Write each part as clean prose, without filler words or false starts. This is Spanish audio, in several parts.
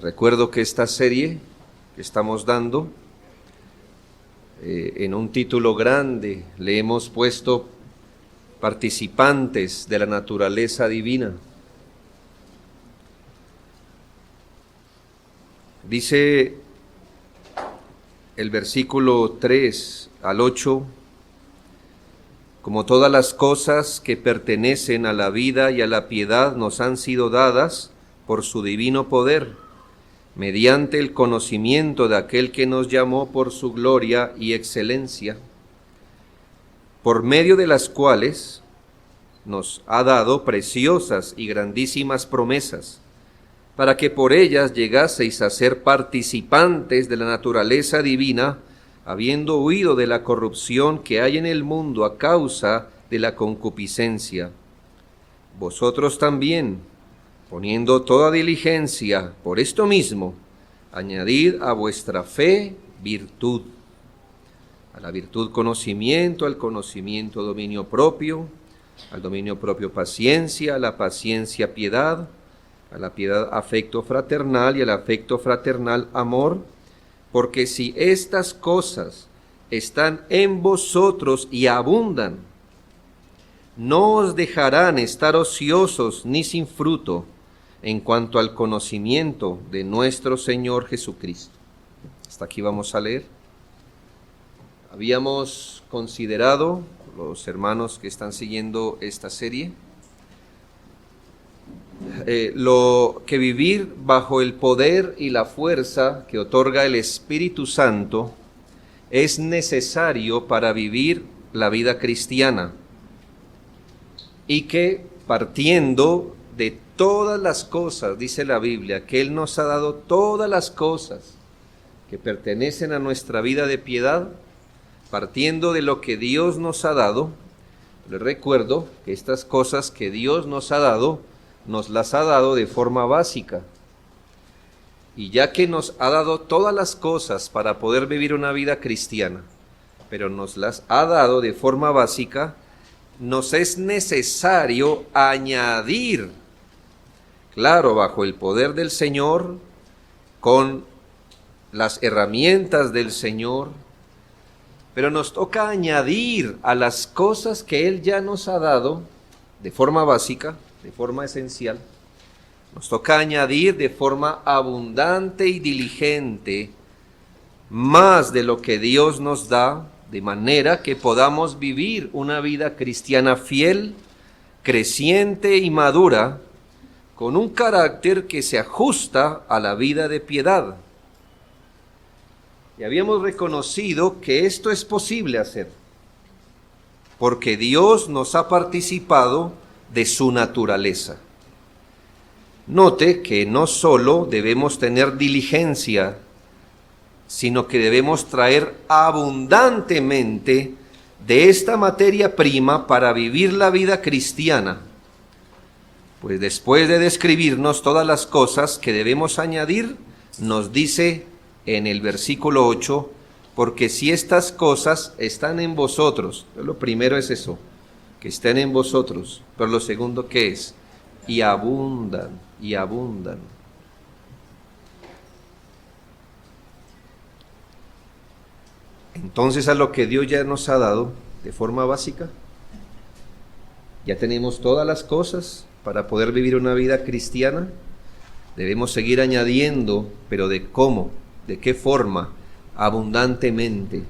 Recuerdo que esta serie que estamos dando, en un título grande, le hemos puesto participantes de la naturaleza divina. Dice el versículo 3 al 8, como todas las cosas que pertenecen a la vida y a la piedad nos han sido dadas por su divino poder, mediante el conocimiento de aquel que nos llamó por su gloria y excelencia, por medio de las cuales nos ha dado preciosas y grandísimas promesas, para que por ellas llegaseis a ser participantes de la naturaleza divina, habiendo huido de la corrupción que hay en el mundo a causa de la concupiscencia. Vosotros también, poniendo toda diligencia por esto mismo, añadid a vuestra fe virtud, a la virtud conocimiento, al conocimiento dominio propio, al dominio propio paciencia, a la paciencia piedad, a la piedad afecto fraternal y al afecto fraternal amor, porque si estas cosas están en vosotros y abundan, no os dejarán estar ociosos ni sin fruto en cuanto al conocimiento de nuestro Señor Jesucristo. Hasta aquí vamos a leer. Habíamos considerado, los hermanos que están siguiendo esta serie, lo que vivir bajo el poder y la fuerza que otorga el Espíritu Santo es necesario para vivir la vida cristiana, y que partiendo de todas las cosas, dice la Biblia, que Él nos ha dado todas las cosas que pertenecen a nuestra vida de piedad, partiendo de lo que Dios nos ha dado. Les recuerdo que estas cosas que Dios nos ha dado, nos las ha dado de forma básica. Y ya que nos ha dado todas las cosas para poder vivir una vida cristiana, pero nos las ha dado de forma básica, nos es necesario añadir, claro, bajo el poder del Señor, con las herramientas del Señor, pero nos toca añadir a las cosas que Él ya nos ha dado de forma básica, de forma esencial, nos toca añadir de forma abundante y diligente más de lo que Dios nos da, de manera que podamos vivir una vida cristiana fiel, creciente y madura, con un carácter que se ajusta a la vida de piedad. Y habíamos reconocido que esto es posible hacer, porque Dios nos ha participado de su naturaleza. Note que no solo debemos tener diligencia, sino que debemos traer abundantemente de esta materia prima para vivir la vida cristiana. Pues después de describirnos todas las cosas que debemos añadir, nos dice en el versículo 8, porque si estas cosas están en vosotros, lo primero es eso, que estén en vosotros, pero lo segundo, ¿qué es? Y abundan, y abundan. Entonces, a lo que Dios ya nos ha dado de forma básica, ya tenemos todas las cosas para poder vivir una vida cristiana. Debemos seguir añadiendo, pero ¿de cómo? ¿De qué forma? Abundantemente,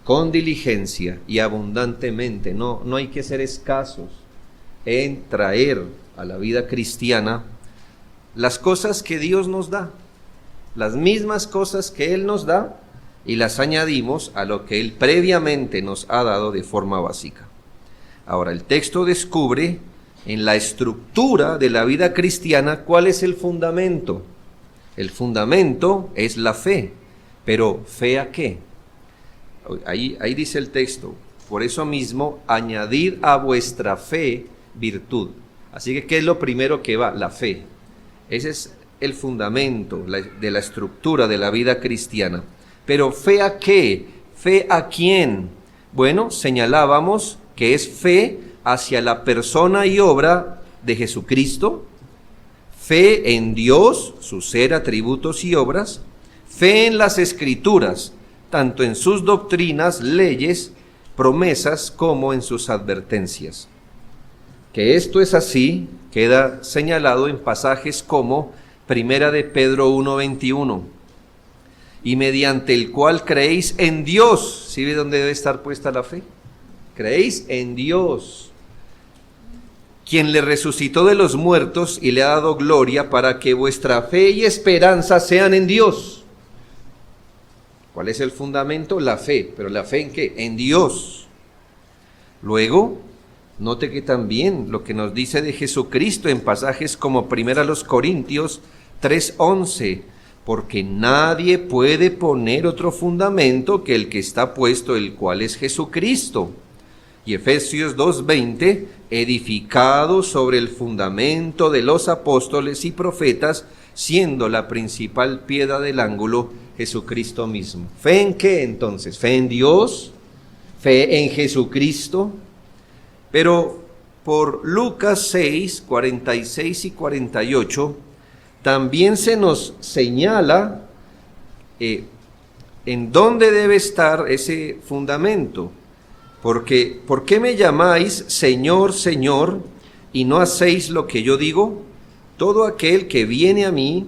con diligencia y abundantemente. No hay que ser escasos en traer a la vida cristiana las cosas que Dios nos da, las mismas cosas que Él nos da, y las añadimos a lo que Él previamente nos ha dado de forma básica. Ahora, el texto descubre en la estructura de la vida cristiana cuál es el fundamento. El fundamento es la fe, pero ¿fe a qué? Ahí dice el texto, por eso mismo, añadid a vuestra fe virtud. Así que, ¿qué es lo primero que va? La fe. Ese es el fundamento de la estructura de la vida cristiana. Pero ¿fe a qué? ¿Fe a quién? Bueno, señalábamos que es fe hacia la persona y obra de Jesucristo, fe en Dios, su ser, atributos y obras, fe en las Escrituras, tanto en sus doctrinas, leyes, promesas, como en sus advertencias. Que esto es así, queda señalado en pasajes como Primera de Pedro 1:21, y mediante el cual creéis en Dios. ¿Sí ve dónde debe estar puesta la fe? Creéis en Dios, quien le resucitó de los muertos y le ha dado gloria, para que vuestra fe y esperanza sean en Dios. ¿Cuál es el fundamento? La fe. ¿Pero la fe en qué? En Dios. Luego, note que también lo que nos dice de Jesucristo en pasajes como 1 Corintios 3:11, porque nadie puede poner otro fundamento que el que está puesto, el cual es Jesucristo. Y Efesios 2:20, edificado sobre el fundamento de los apóstoles y profetas, siendo la principal piedra del ángulo Jesucristo mismo. ¿Fe en qué entonces? Fe en Dios, fe en Jesucristo. Pero por Lucas 6, 46 y 48, también se nos señala en dónde debe estar ese fundamento. Porque, ¿por qué me llamáis Señor, Señor, y no hacéis lo que yo digo? Todo aquel que viene a mí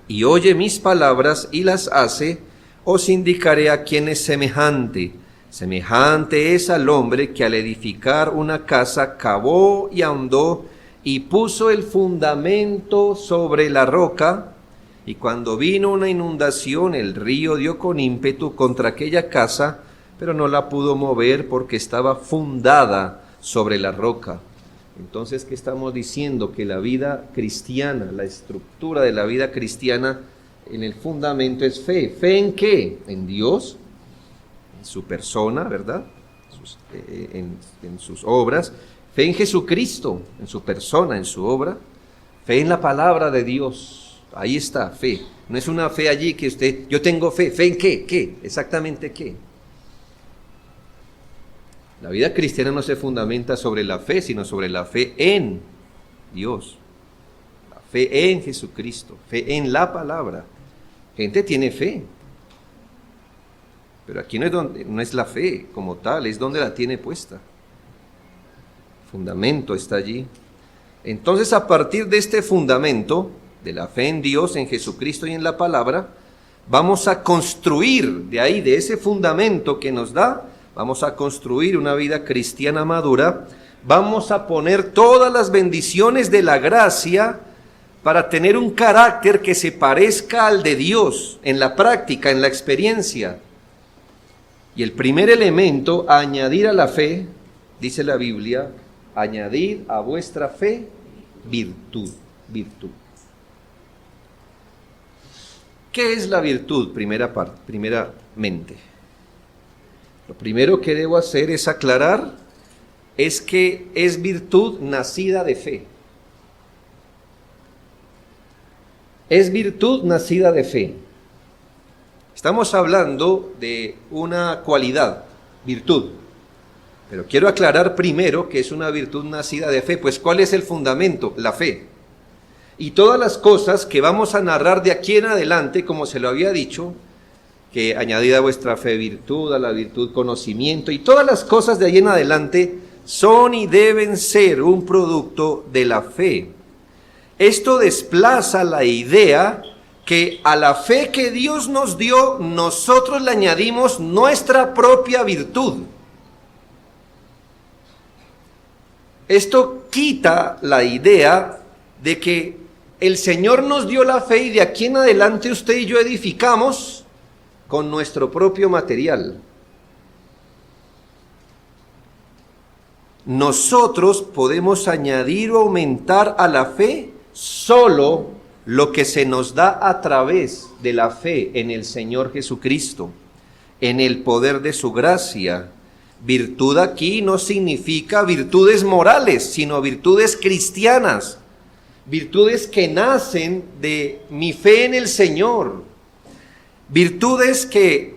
y oye mis palabras y las hace, os indicaré a quién es semejante. Semejante es al hombre que al edificar una casa cavó y ahondó y puso el fundamento sobre la roca, y cuando vino una inundación el río dio con ímpetu contra aquella casa, pero no la pudo mover porque estaba fundada sobre la roca. Entonces, ¿qué estamos diciendo? Que la vida cristiana, la estructura de la vida cristiana, en el fundamento es fe. ¿Fe en qué? En Dios, en su persona, ¿verdad? En sus obras. Fe en Jesucristo, en su persona, en su obra. Fe en la palabra de Dios. Ahí está, fe. No es una fe allí que usted, yo tengo fe. ¿Fe en qué? ¿Qué? ¿Exactamente qué? La vida cristiana no se fundamenta sobre la fe, sino sobre la fe en Dios. La fe en Jesucristo, fe en la palabra. Gente tiene fe, pero aquí no es la fe como tal, es donde la tiene puesta. El fundamento está allí. Entonces, a partir de este fundamento, de la fe en Dios, en Jesucristo y en la palabra, vamos a construir de ahí, de ese fundamento que nos da, vamos a construir una vida cristiana madura, vamos a poner todas las bendiciones de la gracia para tener un carácter que se parezca al de Dios en la práctica, en la experiencia. Y el primer elemento, añadir a la fe, dice la Biblia, añadir a vuestra fe virtud, virtud. ¿Qué es la virtud? Primeramente. Lo primero que debo hacer es aclarar, es que es virtud nacida de fe. Es virtud nacida de fe. Estamos hablando de una cualidad, virtud. Pero quiero aclarar primero que es una virtud nacida de fe. Pues, ¿cuál es el fundamento? La fe. Y todas las cosas que vamos a narrar de aquí en adelante, como se lo había dicho, que añadida a vuestra fe virtud, a la virtud conocimiento, y todas las cosas de ahí en adelante son y deben ser un producto de la fe. Esto desplaza la idea que a la fe que Dios nos dio, nosotros le añadimos nuestra propia virtud. Esto quita la idea de que el Señor nos dio la fe y de aquí en adelante usted y yo edificamos con nuestro propio material. Nosotros podemos añadir o aumentar a la fe solo lo que se nos da a través de la fe en el Señor Jesucristo, en el poder de su gracia. Virtud aquí no significa virtudes morales, sino virtudes cristianas, virtudes que nacen de mi fe en el Señor, virtudes que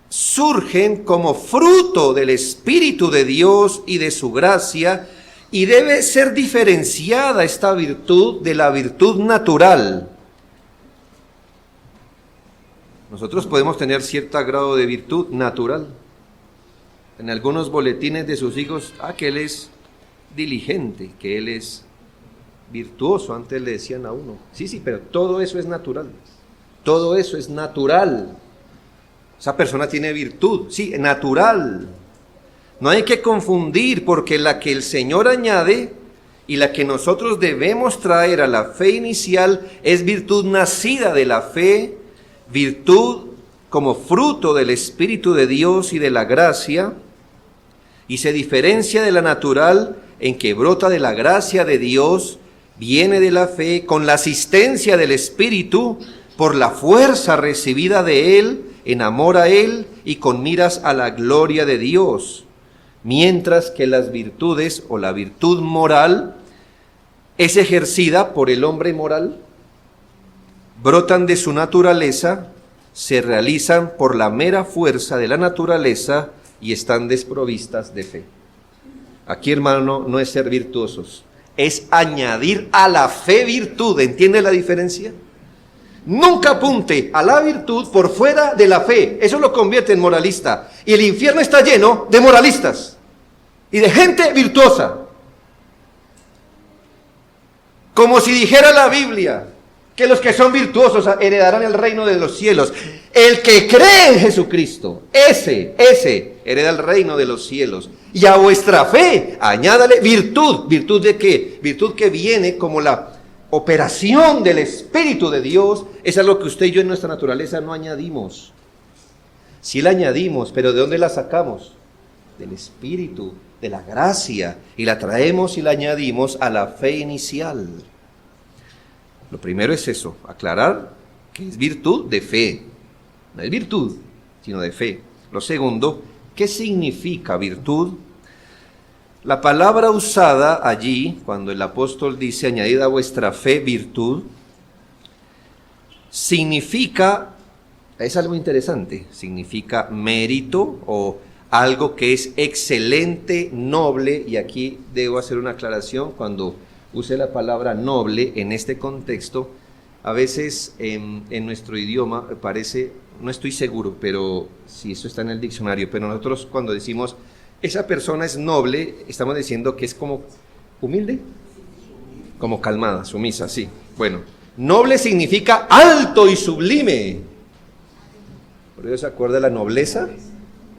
surgen como fruto del Espíritu de Dios y de su gracia, Y debe ser diferenciada esta virtud de la virtud natural. Nosotros podemos tener cierto grado de virtud natural. En algunos boletines de sus hijos, que él es diligente, que él es virtuoso, antes le decían a uno. Sí, pero todo eso es natural. Todo eso es natural. Esa persona tiene virtud, sí, natural. No hay que confundir, porque la que el Señor añade y la que nosotros debemos traer a la fe inicial es virtud nacida de la fe, virtud como fruto del Espíritu de Dios y de la gracia, y se diferencia de la natural en que brota de la gracia de Dios, viene de la fe, con la asistencia del Espíritu, por la fuerza recibida de Él, en amor a Él y con miras a la gloria de Dios. Mientras que las virtudes o la virtud moral es ejercida por el hombre moral, brotan de su naturaleza, se realizan por la mera fuerza de la naturaleza y están desprovistas de fe. Aquí, hermano, no es ser virtuosos, es añadir a la fe virtud. ¿Entiende la diferencia? Nunca apunte a la virtud por fuera de la fe. Eso lo convierte en moralista. Y el infierno está lleno de moralistas y de gente virtuosa. Como si dijera la Biblia que los que son virtuosos heredarán el reino de los cielos. El que cree en Jesucristo, ese hereda el reino de los cielos. Y a vuestra fe añádale virtud. ¿Virtud de qué? Virtud que viene como la operación del Espíritu de Dios. Es algo que usted y yo en nuestra naturaleza no añadimos. Sí la añadimos, pero ¿de dónde la sacamos? Del Espíritu, de la gracia, y la traemos y la añadimos a la fe inicial. Lo primero es eso, aclarar que es virtud de fe. No es virtud, sino de fe. Lo segundo, ¿qué significa virtud? La palabra usada allí, cuando el apóstol dice, añadid a vuestra fe virtud, significa, es algo interesante, significa mérito o algo que es excelente, noble, y aquí debo hacer una aclaración, cuando use la palabra noble en este contexto, a veces en nuestro idioma parece, no estoy seguro, pero si eso está en el diccionario, pero nosotros cuando decimos, esa persona es noble, estamos diciendo que es como humilde, como calmada, sumisa, sí. Bueno, noble significa alto y sublime. ¿Por eso se acuerda de la nobleza?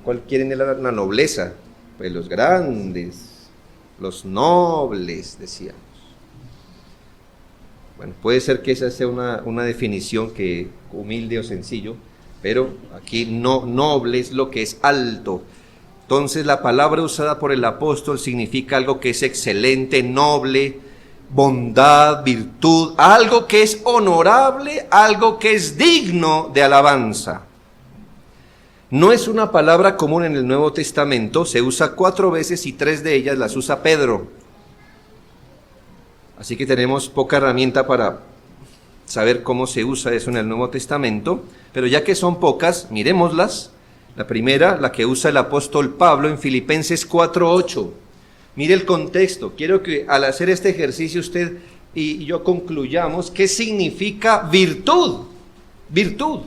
¿Cuál quieren la nobleza? Pues los grandes, los nobles, decíamos. Bueno, puede ser que esa sea una definición que humilde o sencillo, pero aquí noble es lo que es alto. Entonces la palabra usada por el apóstol significa algo que es excelente, noble, bondad, virtud, algo que es honorable, algo que es digno de alabanza. No es una palabra común en el Nuevo Testamento, se usa 4 veces y 3 de ellas las usa Pedro. Así que tenemos poca herramienta para saber cómo se usa eso en el Nuevo Testamento, pero ya que son pocas, miremoslas. La primera, la que usa el apóstol Pablo en Filipenses 4:8. Mire el contexto. Quiero que al hacer este ejercicio usted y yo concluyamos qué significa virtud. Virtud.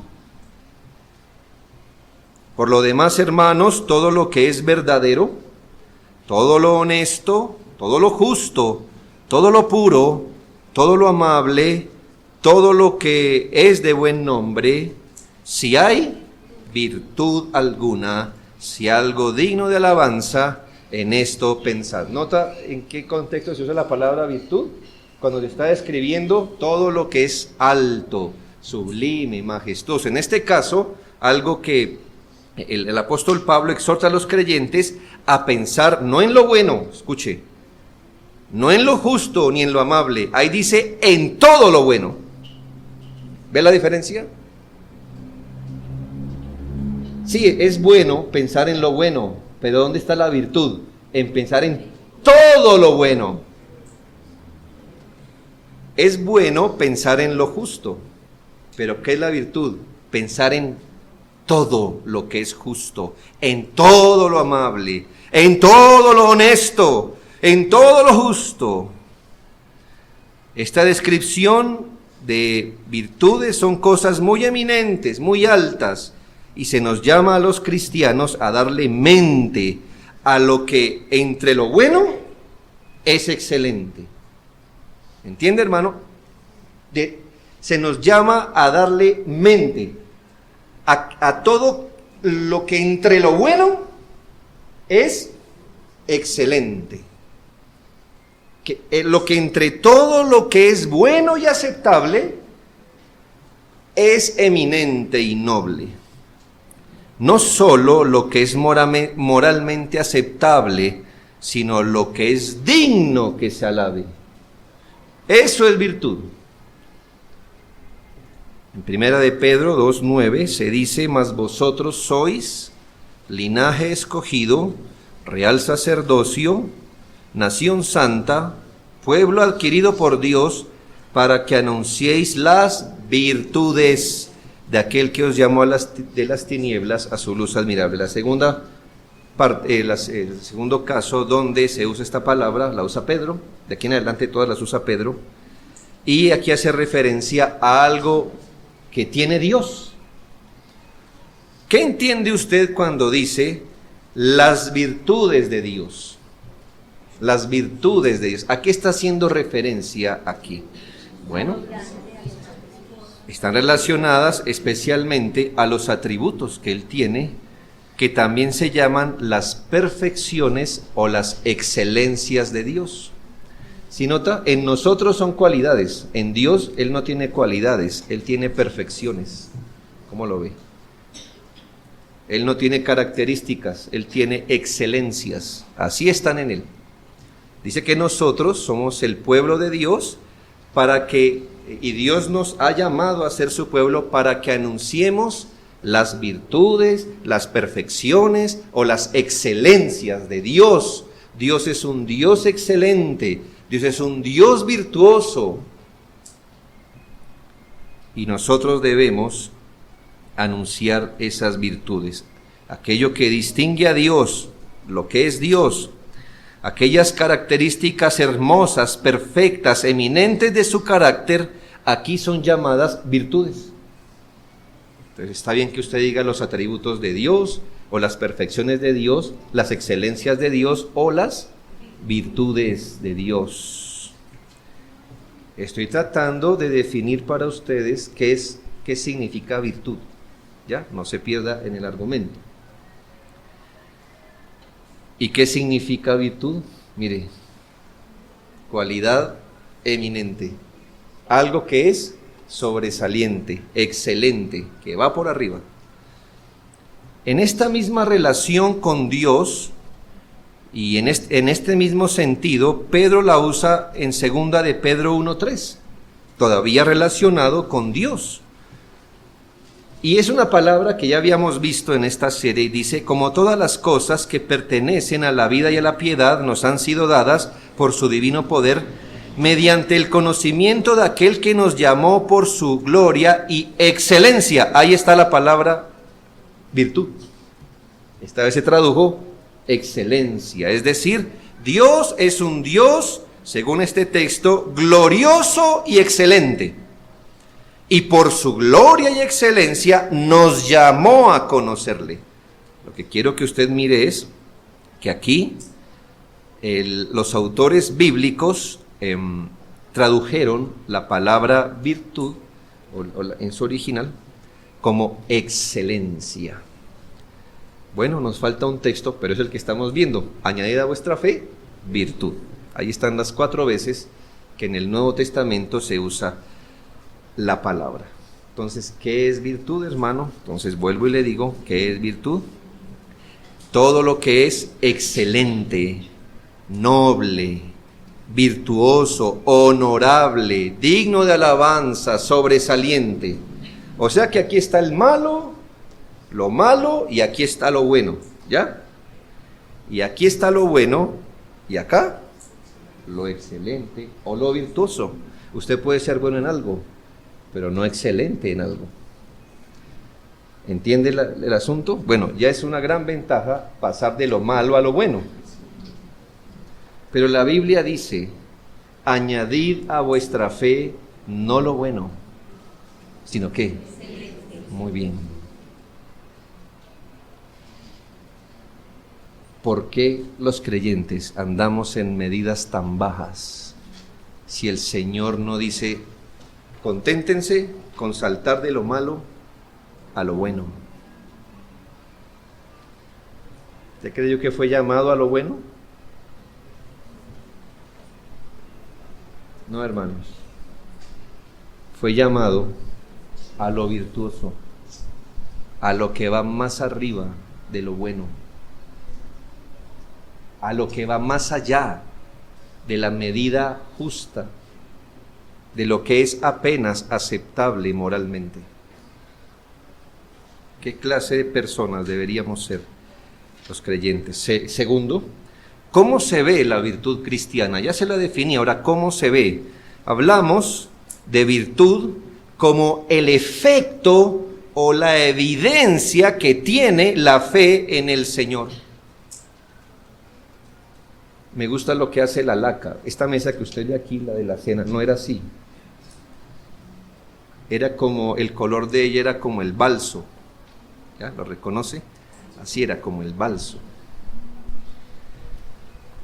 Por lo demás, hermanos, todo lo que es verdadero, todo lo honesto, todo lo justo, todo lo puro, todo lo amable, todo lo que es de buen nombre, si hay virtud alguna, si algo digno de alabanza, en esto pensad. ¿Nota en qué contexto se usa la palabra virtud? Cuando le está describiendo todo lo que es alto, sublime, majestuoso. En este caso, algo que el apóstol Pablo exhorta a los creyentes a pensar no en lo bueno, escuche, no en lo justo ni en lo amable. Ahí dice en todo lo bueno. ¿Ve la diferencia? Sí, es bueno pensar en lo bueno, pero ¿dónde está la virtud? En pensar en todo lo bueno. Es bueno pensar en lo justo, pero ¿qué es la virtud? Pensar en todo lo que es justo, en todo lo amable, en todo lo honesto. en todo lo justo. Esta descripción de virtudes son cosas muy eminentes, muy altas, y se nos llama a los cristianos a darle mente a lo que entre lo bueno es excelente. ¿Entiende, hermano? Se nos llama a darle mente a todo lo que entre lo bueno es excelente. Lo que entre todo lo que es bueno y aceptable es eminente y noble. No solo lo que es moralmente aceptable, sino lo que es digno que se alabe. Eso es virtud. En primera de Pedro 2:9 se dice: mas vosotros sois linaje escogido, real sacerdocio, nación santa, pueblo adquirido por Dios, para que anunciéis las virtudes de aquel que os llamó de las tinieblas a su luz admirable. La segunda parte, el segundo caso donde se usa esta palabra, la usa Pedro, de aquí en adelante todas las usa Pedro, y aquí hace referencia a algo que tiene Dios. ¿Qué entiende usted cuando dice las virtudes de Dios? Las virtudes de Dios. ¿A qué está haciendo referencia aquí? Bueno, están relacionadas especialmente a los atributos que Él tiene, que también se llaman las perfecciones o las excelencias de Dios. Si nota, en nosotros son cualidades, en Dios Él no tiene cualidades, Él tiene perfecciones. ¿Cómo lo ve? Él no tiene características, Él tiene excelencias, así están en Él. Dice que nosotros somos el pueblo de Dios y Dios nos ha llamado a ser su pueblo para que anunciemos las virtudes, las perfecciones o las excelencias de Dios. Dios es un Dios excelente, Dios es un Dios virtuoso. Y nosotros debemos anunciar esas virtudes, aquello que distingue a Dios, lo que es Dios, aquellas características hermosas, perfectas, eminentes de su carácter, aquí son llamadas virtudes. Entonces está bien que usted diga los atributos de Dios, o las perfecciones de Dios, las excelencias de Dios, o las virtudes de Dios. Estoy tratando de definir para ustedes qué significa virtud. Ya, no se pierda en el argumento. ¿Y qué significa virtud? Mire, cualidad eminente, algo que es sobresaliente, excelente, que va por arriba. En esta misma relación con Dios y en este mismo sentido, Pedro la usa en 2 de Pedro 1:3, todavía relacionado con Dios. Y es una palabra que ya habíamos visto en esta serie, y dice: como todas las cosas que pertenecen a la vida y a la piedad nos han sido dadas por su divino poder, mediante el conocimiento de aquel que nos llamó por su gloria y excelencia. Ahí está la palabra virtud. Esta vez se tradujo excelencia, es decir, Dios es un Dios, según este texto, glorioso y excelente. Y por su gloria y excelencia nos llamó a conocerle. Lo que quiero que usted mire es que aquí los autores bíblicos tradujeron la palabra virtud, en su original, como excelencia. Bueno, nos falta un texto, pero es el que estamos viendo. Añadid a vuestra fe virtud. Ahí están las 4 veces que en el Nuevo Testamento se usa la palabra. Entonces, ¿qué es virtud, hermano? Entonces vuelvo y le digo, ¿qué es virtud? Todo lo que es excelente, noble, virtuoso, honorable, digno de alabanza, sobresaliente. O sea que aquí está el malo, lo malo, y aquí está lo bueno, ¿ya? Y aquí está lo bueno, y acá lo excelente o lo virtuoso. Usted puede ser bueno en algo, pero no excelente en algo. ¿Entiende el asunto? Bueno, ya es una gran ventaja pasar de lo malo a lo bueno. Pero la Biblia dice, añadid a vuestra fe no lo bueno, sino ¿qué? Muy bien. ¿Por qué los creyentes andamos en medidas tan bajas si el Señor no dice, conténtense con saltar de lo malo a lo bueno? ¿Usted creyó que fue llamado a lo bueno? No, hermanos. Fue llamado a lo virtuoso, a lo que va más arriba de lo bueno, a lo que va más allá de la medida justa, de lo que es apenas aceptable moralmente. ¿Qué clase de personas deberíamos ser los creyentes? Segundo, ¿cómo se ve la virtud cristiana? Ya se la definí, ahora ¿cómo se ve? Hablamos de virtud como el efecto o la evidencia que tiene la fe en el Señor. Me gusta lo que hace la laca. Esta mesa que usted ve aquí, la de la cena, no era así. Era como, el color de ella era como el balso. ¿Ya? ¿Lo reconoce? Así era, como el balso.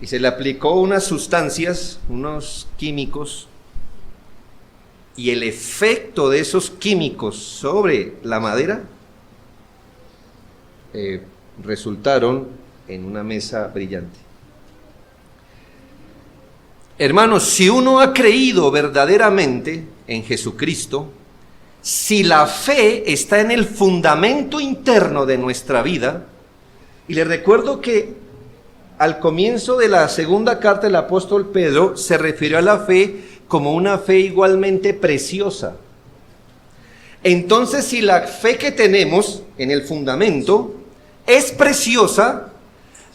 Y se le aplicó unas sustancias, unos químicos, y el efecto de esos químicos sobre la madera resultaron en una mesa brillante. Hermanos, si uno ha creído verdaderamente en Jesucristo, si la fe está en el fundamento interno de nuestra vida, y les recuerdo que al comienzo de la segunda carta del apóstol Pedro se refirió a la fe como una fe igualmente preciosa. Entonces, si la fe que tenemos en el fundamento es preciosa,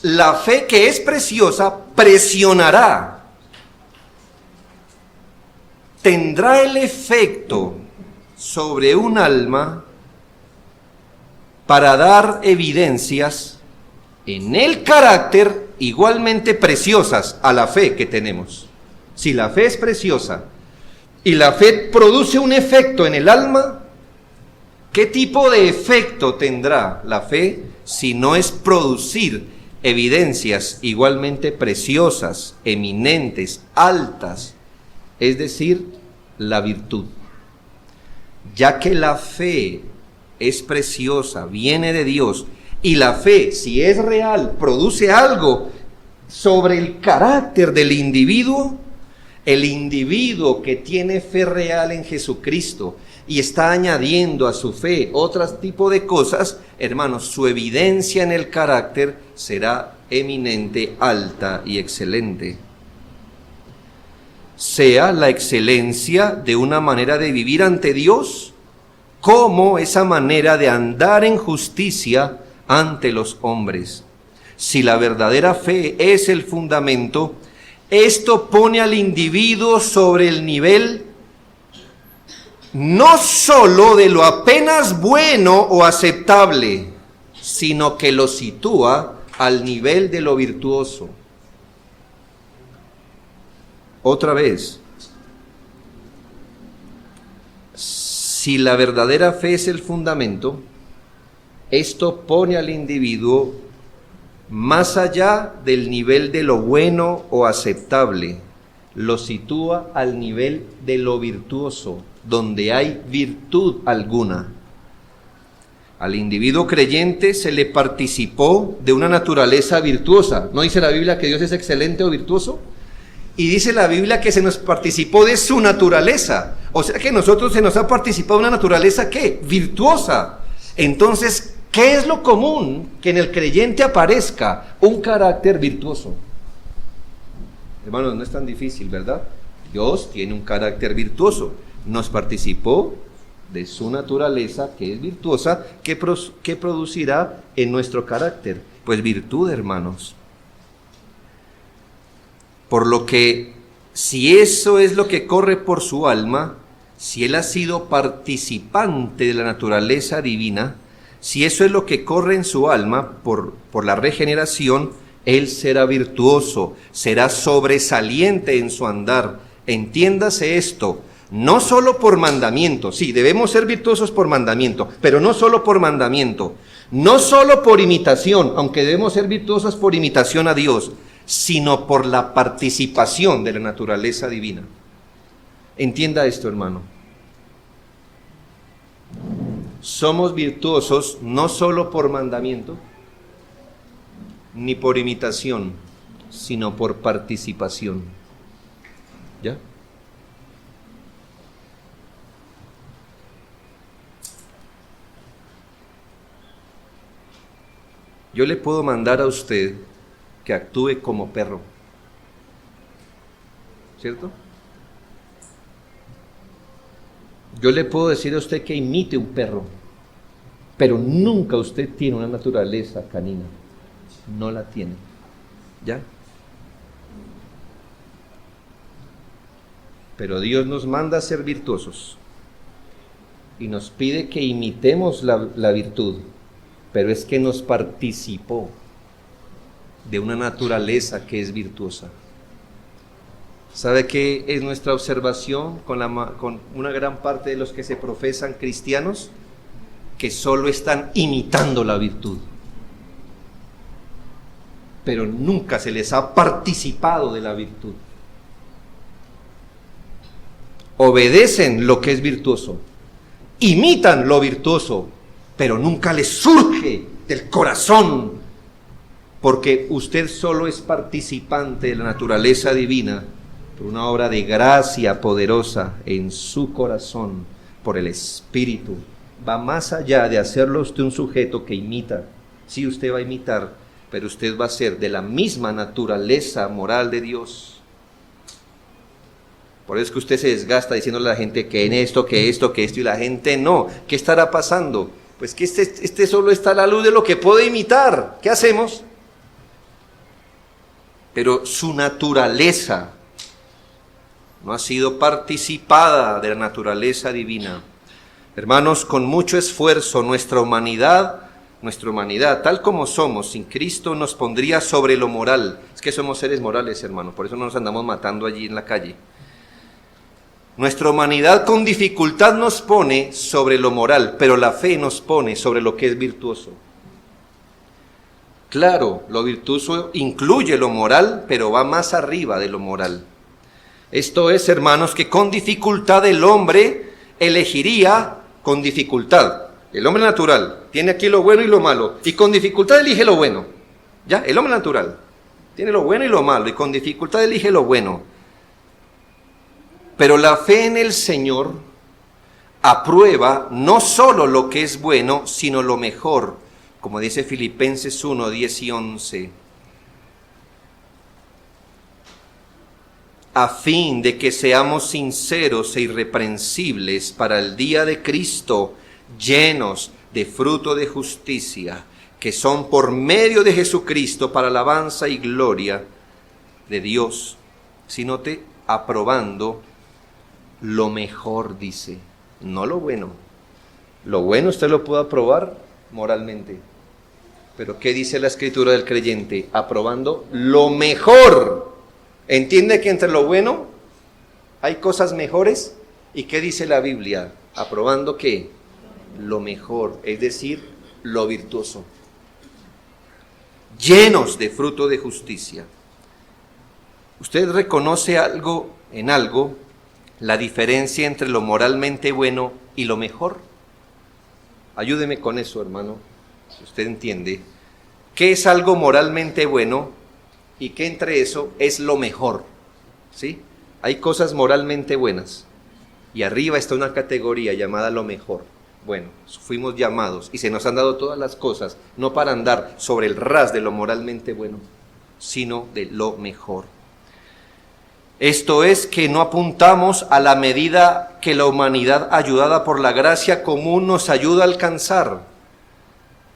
la fe que es preciosa presionará, tendrá el efecto sobre un alma para dar evidencias en el carácter igualmente preciosas a la fe que tenemos. Si la fe es preciosa y la fe produce un efecto en el alma, ¿qué tipo de efecto tendrá la fe si no es producir evidencias igualmente preciosas, eminentes, altas? Es decir, la virtud. Ya que la fe es preciosa, viene de Dios, y la fe, si es real, produce algo sobre el carácter del individuo, el individuo que tiene fe real en Jesucristo y está añadiendo a su fe otro tipo de cosas, hermanos, su evidencia en el carácter será eminente, alta y excelente. Sea la excelencia de una manera de vivir ante Dios, como esa manera de andar en justicia ante los hombres. Si la verdadera fe es el fundamento, esto pone al individuo sobre el nivel no sólo de lo apenas bueno o aceptable, sino que lo sitúa al nivel de lo virtuoso. Otra vez, si la verdadera fe es el fundamento, esto pone al individuo más allá del nivel de lo bueno o aceptable, lo sitúa al nivel de lo virtuoso, donde hay virtud alguna. Al individuo creyente se le participó de una naturaleza virtuosa. ¿No dice la Biblia que Dios es excelente o virtuoso? Y dice la Biblia que se nos participó de su naturaleza. O sea que nosotros se nos ha participado una naturaleza, ¿qué? Virtuosa. Entonces, ¿qué es lo común? Que en el creyente aparezca un carácter virtuoso. Hermanos, no es tan difícil, ¿verdad? Dios tiene un carácter virtuoso. Nos participó de su naturaleza, que es virtuosa, que producirá en nuestro carácter. Pues virtud, hermanos. Por lo que, si eso es lo que corre por su alma, si él ha sido participante de la naturaleza divina, si eso es lo que corre en su alma por la regeneración, Él será virtuoso, será sobresaliente en su andar. Entiéndase esto, no solo por mandamiento, sí, debemos ser virtuosos por mandamiento, pero no solo por mandamiento, no solo por imitación, aunque debemos ser virtuosos por imitación a Dios, sino por la participación de la naturaleza divina. Entienda esto, hermano. Somos virtuosos no solo por mandamiento, ni por imitación, sino por participación. ¿Ya? Yo le puedo mandar a usted que actúe como perro, ¿cierto? Yo le puedo decir a usted que imite un perro, pero nunca usted tiene una naturaleza canina. No la tiene. ¿Ya? Pero Dios nos manda a ser virtuosos y nos pide que imitemos la virtud, pero es que nos participó de una naturaleza que es virtuosa. ¿Sabe qué es nuestra observación con una gran parte de los que se profesan cristianos? Que solo están imitando la virtud, pero nunca se les ha participado de la virtud. Obedecen lo que es virtuoso, imitan lo virtuoso, pero nunca les surge del corazón, porque usted solo es participante de la naturaleza divina por una obra de gracia poderosa en su corazón por el Espíritu. Va más allá de hacerlo usted un sujeto que imita. Sí, usted va a imitar, pero usted va a ser de la misma naturaleza moral de Dios. Por eso es que usted se desgasta diciéndole a la gente que en esto, que esto, que esto, y la gente no. ¿Qué estará pasando? Pues que este solo está a la luz de lo que puede imitar. ¿Qué hacemos? Pero su naturaleza no ha sido participada de la naturaleza divina. Hermanos, con mucho esfuerzo nuestra humanidad, tal como somos, sin Cristo, nos pondría sobre lo moral. Es que somos seres morales, hermanos, por eso no nos andamos matando allí en la calle. Nuestra humanidad con dificultad nos pone sobre lo moral, pero la fe nos pone sobre lo que es virtuoso. Claro, lo virtuoso incluye lo moral, pero va más arriba de lo moral. Esto es, hermanos, que con dificultad el hombre elegiría con dificultad. El hombre natural tiene aquí lo bueno y lo malo, y con dificultad elige lo bueno. ¿Ya? El hombre natural tiene lo bueno y lo malo, y con dificultad elige lo bueno. Pero la fe en el Señor aprueba no solo lo que es bueno, sino lo mejor, como dice Filipenses 1, 10 y 11. A fin de que seamos sinceros e irreprensibles para el día de Cristo, llenos de fruto de justicia, que son por medio de Jesucristo para alabanza y gloria de Dios. Si note, aprobando lo mejor, dice, no lo bueno. Lo bueno usted lo puede aprobar moralmente, pero ¿qué dice la Escritura del creyente? Aprobando lo mejor. ¿Entiende que entre lo bueno hay cosas mejores? ¿Y qué dice la Biblia? Aprobando ¿qué? Lo mejor, es decir, lo virtuoso. Llenos de fruto de justicia. ¿Usted reconoce en algo la diferencia entre lo moralmente bueno y lo mejor? Ayúdeme con eso, hermano, si usted entiende. ¿Qué es algo moralmente bueno? Y que entre eso es lo mejor, ¿sí? Hay cosas moralmente buenas y arriba está una categoría llamada lo mejor. Bueno, fuimos llamados y se nos han dado todas las cosas, no para andar sobre el ras de lo moralmente bueno, sino de lo mejor. Esto es que no apuntamos a la medida que la humanidad, ayudada por la gracia común, nos ayuda a alcanzar.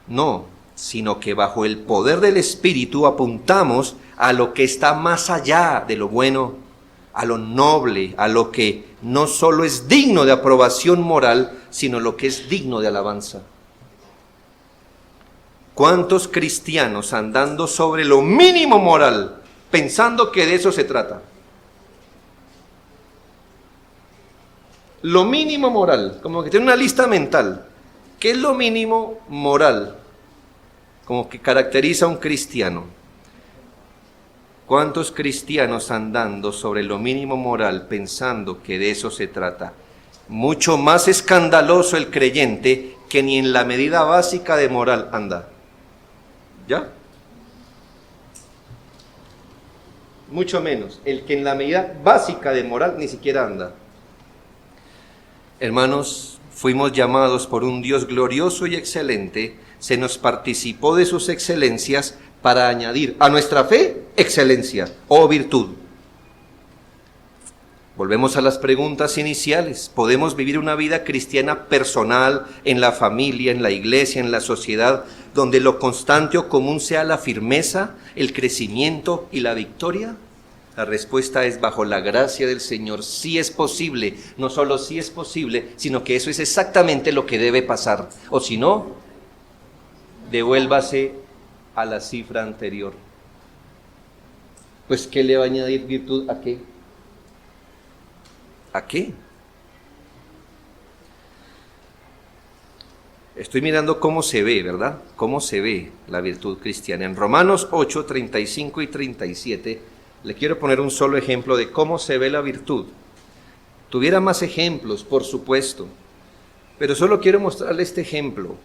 No, sino que bajo el poder del Espíritu apuntamos a lo que está más allá de lo bueno, a lo noble, a lo que no solo es digno de aprobación moral, sino lo que es digno de alabanza. ¿Cuántos cristianos andando sobre lo mínimo moral, pensando que de eso se trata? Lo mínimo moral, como que tiene una lista mental. ¿Qué es lo mínimo moral? Como que caracteriza a un cristiano. ¿Cuántos cristianos andando sobre lo mínimo moral pensando que de eso se trata? Mucho más escandaloso el creyente que ni en la medida básica de moral anda. ¿Ya? Mucho menos el que en la medida básica de moral ni siquiera anda. Hermanos, fuimos llamados por un Dios glorioso y excelente, se nos participó de sus excelencias para añadir a nuestra fe excelencia o virtud. Volvemos a las preguntas iniciales. ¿Podemos vivir una vida cristiana personal, en la familia, en la iglesia, en la sociedad, donde lo constante o común sea la firmeza, el crecimiento y la victoria? La respuesta es: bajo la gracia del Señor, sí es posible. No solo sí es posible, sino que eso es exactamente lo que debe pasar. O si no, devuélvase a la cifra anterior. Pues, ¿qué le va a añadir virtud a qué? ¿A qué? Estoy mirando cómo se ve, ¿verdad? Cómo se ve la virtud cristiana. En Romanos 8, 35 y 37, le quiero poner un solo ejemplo de cómo se ve la virtud. Tuviera más ejemplos, por supuesto, pero solo quiero mostrarle este ejemplo.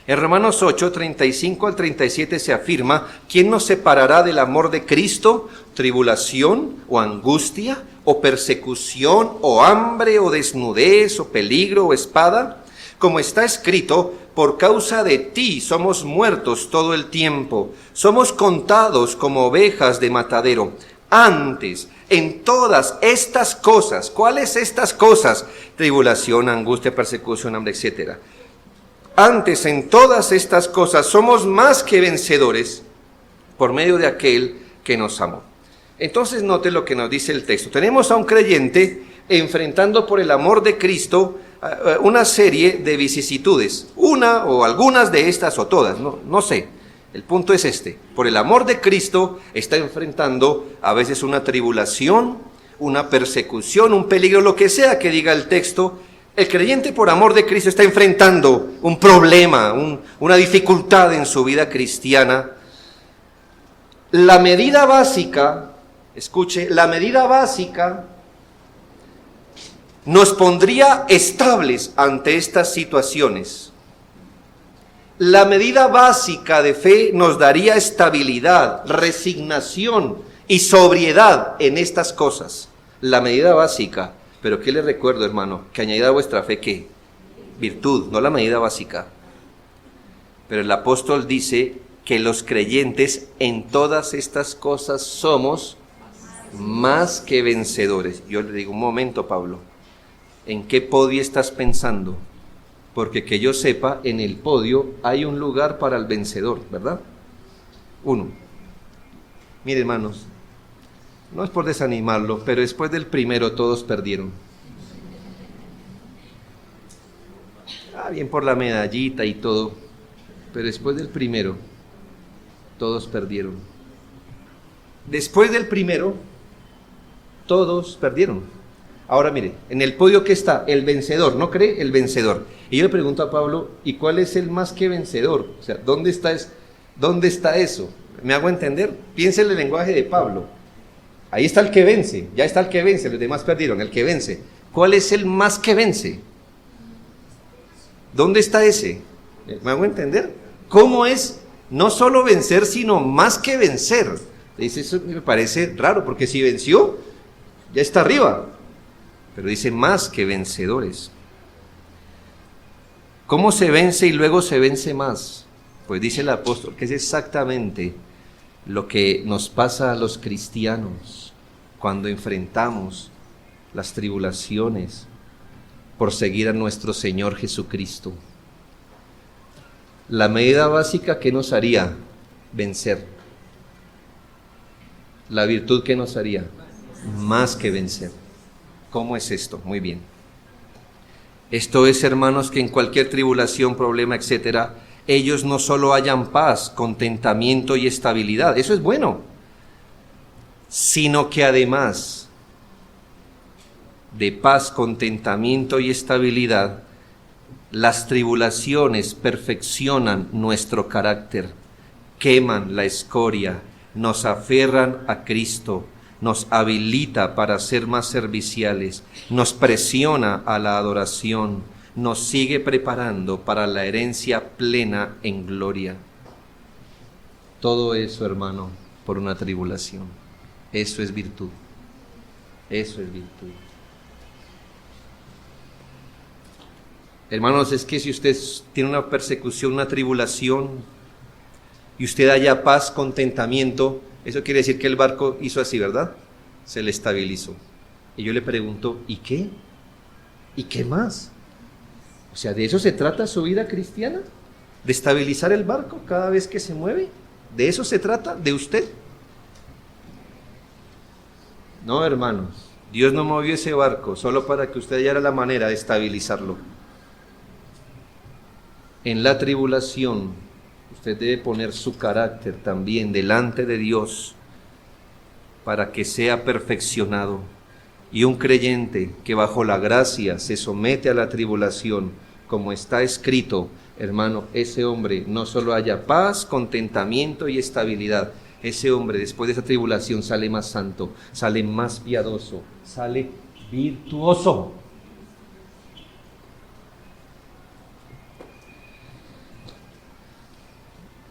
En Romanos 8, 35 al 37 se afirma: ¿quién nos separará del amor de Cristo? ¿Tribulación o angustia o persecución o hambre o desnudez o peligro o espada? Como está escrito: por causa de ti somos muertos todo el tiempo, somos contados como ovejas de matadero. Antes, en todas estas cosas, ¿cuáles estas cosas? Tribulación, angustia, persecución, hambre, etc. Antes, en todas estas cosas, somos más que vencedores por medio de aquel que nos amó. Entonces, note lo que nos dice el texto. Tenemos a un creyente enfrentando por el amor de Cristo una serie de vicisitudes. Una o algunas de estas o todas, no sé. El punto es este: por el amor de Cristo está enfrentando a veces una tribulación, una persecución, un peligro, lo que sea que diga el texto. El creyente por amor de Cristo está enfrentando un problema, una dificultad en su vida cristiana. La medida básica, escuche, la medida básica nos pondría estables ante estas situaciones. La medida básica de fe nos daría estabilidad, resignación y sobriedad en estas cosas. La medida básica. Pero ¿qué le recuerdo, hermano? Que añadida a vuestra fe, ¿qué? Virtud, no la medida básica. Pero el apóstol dice que los creyentes en todas estas cosas somos más que vencedores. Yo le digo: un momento, Pablo, ¿en qué podio estás pensando? Porque que yo sepa, en el podio hay un lugar para el vencedor, ¿verdad? Uno. Mire, hermanos, no es por desanimarlo, pero después del primero todos perdieron. Bien por la medallita y todo, pero después del primero todos perdieron. Después del primero todos perdieron. Ahora mire, en el podio ¿qué está? El vencedor, ¿no cree? El vencedor. Y yo le pregunto a Pablo: ¿y cuál es el más que vencedor? O sea, ¿dónde está eso? ¿Me hago entender? Piense en el lenguaje de Pablo. Ahí está el que vence, ya está el que vence, los demás perdieron, el que vence. ¿Cuál es el más que vence? ¿Dónde está ese? ¿Me hago entender? ¿Cómo es no solo vencer, sino más que vencer? Dice, eso me parece raro, porque si venció, ya está arriba. Pero dice más que vencedores. ¿Cómo se vence y luego se vence más? Pues dice el apóstol que es exactamente lo que nos pasa a los cristianos cuando enfrentamos las tribulaciones por seguir a nuestro Señor Jesucristo. La medida básica que nos haría vencer. La virtud que nos haría más que vencer. ¿Cómo es esto? Muy bien. Esto es, hermanos, que en cualquier tribulación, problema, etcétera, ellos no solo hayan paz, contentamiento y estabilidad, eso es bueno, sino que además de paz, contentamiento y estabilidad, las tribulaciones perfeccionan nuestro carácter, queman la escoria, nos aferran a Cristo, nos habilita para ser más serviciales, nos presiona a la adoración, nos sigue preparando para la herencia plena en gloria. Todo eso, hermano, por una tribulación. Eso es virtud. Eso es virtud. Hermanos, es que si usted tiene una persecución, una tribulación, y usted haya paz, contentamiento, eso quiere decir que el barco hizo así, ¿verdad? Se le estabilizó. Y yo le pregunto, ¿y qué? ¿Y qué más? O sea, ¿de eso se trata su vida cristiana? ¿De estabilizar el barco cada vez que se mueve? ¿De eso se trata? ¿De usted? No, hermanos, Dios no movió ese barco solo para que usted hallara la manera de estabilizarlo. En la tribulación, usted debe poner su carácter también delante de Dios para que sea perfeccionado. Y un creyente que bajo la gracia se somete a la tribulación, como está escrito, hermano, ese hombre no solo haya paz, contentamiento y estabilidad, ese hombre después de esa tribulación sale más santo, sale más piadoso, sale virtuoso.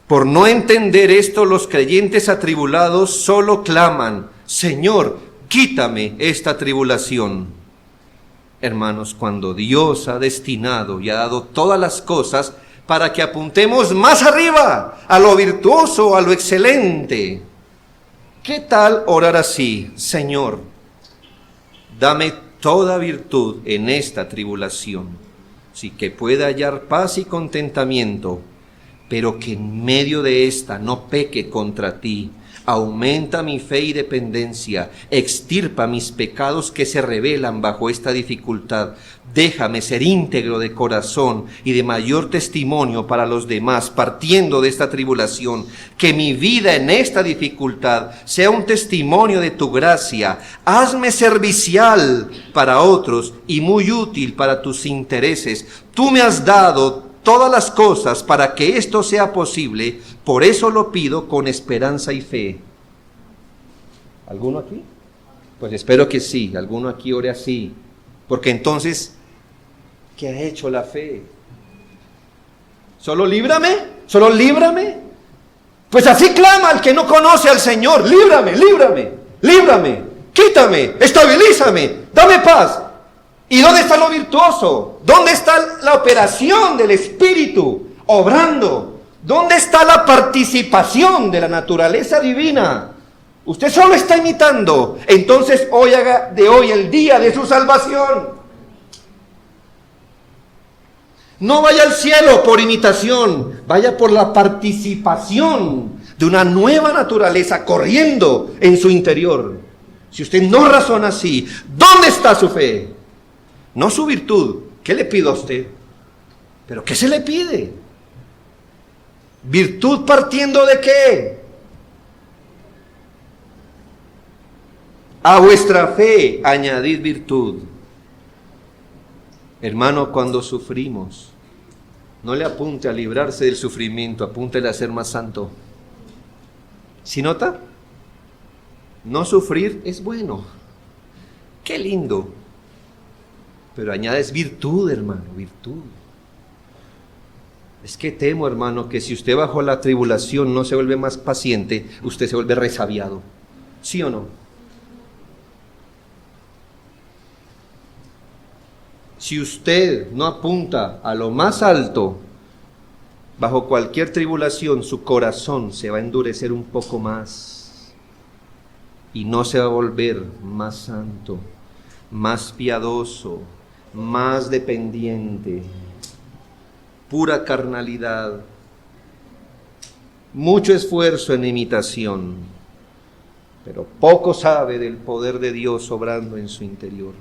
Por no entender esto, los creyentes atribulados solo claman, Señor, quítame esta tribulación. Hermanos, cuando Dios ha destinado y ha dado todas las cosas para que apuntemos más arriba, a lo virtuoso, a lo excelente. ¿Qué tal orar así? Señor, dame toda virtud en esta tribulación, sí que pueda hallar paz y contentamiento, pero que en medio de esta no peque contra ti. Aumenta mi fe y dependencia, extirpa mis pecados que se revelan bajo esta dificultad. Déjame ser íntegro de corazón y de mayor testimonio para los demás, partiendo de esta tribulación. Que mi vida en esta dificultad sea un testimonio de tu gracia. Hazme servicial para otros y muy útil para tus intereses. Tú me has dado todas las cosas para que esto sea posible, por eso lo pido con esperanza y fe. ¿Alguno aquí? Pues espero que sí, alguno aquí ore así, porque entonces, ¿qué ha hecho la fe? ¿Solo líbrame? ¿Solo líbrame? Pues así clama el que no conoce al Señor, líbrame, líbrame, líbrame, quítame, estabilízame, dame paz. ¿Y dónde está lo virtuoso? ¿Dónde está la operación del Espíritu obrando? ¿Dónde está la participación de la naturaleza divina? Usted solo está imitando. Entonces hoy haga de hoy el día de su salvación. No vaya al cielo por imitación, vaya por la participación de una nueva naturaleza corriendo en su interior. Si usted no razona así, ¿dónde está su fe? No su virtud. ¿Qué le pido a usted? ¿Pero qué se le pide? ¿Virtud partiendo de qué? A vuestra fe añadid virtud. Hermano, cuando sufrimos, no le apunte a librarse del sufrimiento, apúntele a ser más santo. ¿Sí nota? No sufrir es bueno. Qué lindo. Pero añades virtud, hermano, virtud. Es que temo, hermano, que si usted bajo la tribulación no se vuelve más paciente, usted se vuelve resabiado. ¿Sí o no? Si usted no apunta a lo más alto, bajo cualquier tribulación, su corazón se va a endurecer un poco más y no se va a volver más santo, más piadoso, más dependiente, pura carnalidad, mucho esfuerzo en imitación, pero poco sabe del poder de Dios obrando en su interior.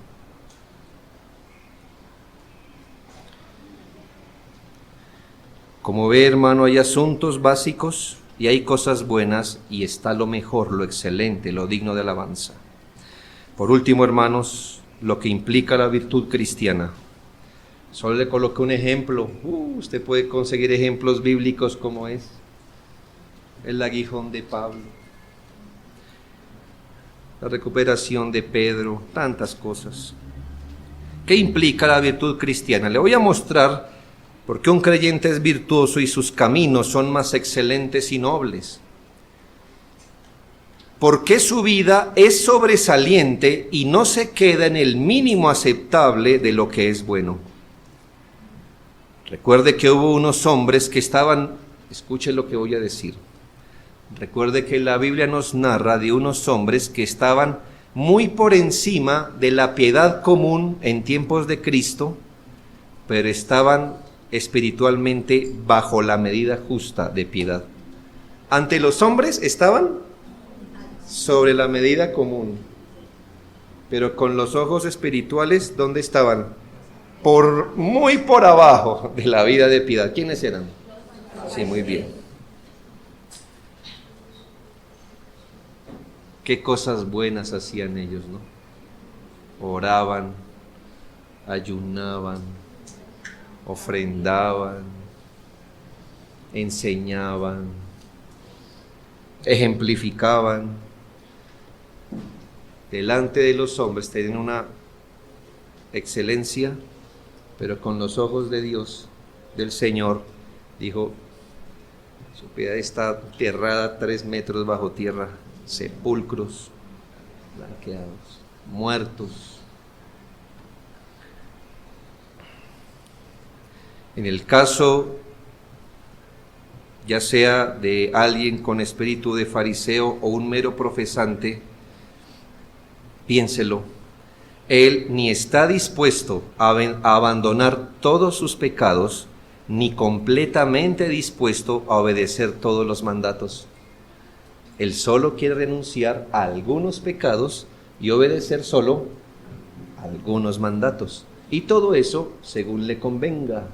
Como ve, hermano, hay asuntos básicos y hay cosas buenas y está lo mejor, lo excelente, lo digno de alabanza. Por último, hermanos, lo que implica la virtud cristiana. Solo le coloqué un ejemplo. Usted puede conseguir ejemplos bíblicos como es el aguijón de Pablo, la recuperación de Pedro, tantas cosas. ¿Qué implica la virtud cristiana? Le voy a mostrar por qué un creyente es virtuoso y sus caminos son más excelentes y nobles. ¿Por qué su vida es sobresaliente y no se queda en el mínimo aceptable de lo que es bueno? Recuerde que hubo unos hombres que estaban, escuche lo que voy a decir. Recuerde que la Biblia nos narra de unos hombres que estaban muy por encima de la piedad común en tiempos de Cristo, pero estaban espiritualmente bajo la medida justa de piedad. Ante los hombres estaban sobre la medida común, pero con los ojos espirituales, ¿dónde estaban? Muy por abajo de la vida de piedad. ¿Quiénes eran? Sí, muy bien. Qué cosas buenas hacían ellos, ¿no? Oraban, ayunaban, ofrendaban, enseñaban, ejemplificaban. Delante de los hombres tenían una excelencia, pero con los ojos de Dios, del Señor, dijo, su piedad está enterrada 3 metros bajo tierra, sepulcros blanqueados, muertos. En el caso, ya sea de alguien con espíritu de fariseo o un mero profesante, piénselo, él ni está dispuesto a abandonar todos sus pecados, ni completamente dispuesto a obedecer todos los mandatos. Él solo quiere renunciar a algunos pecados y obedecer solo algunos mandatos. Y todo eso según le convenga,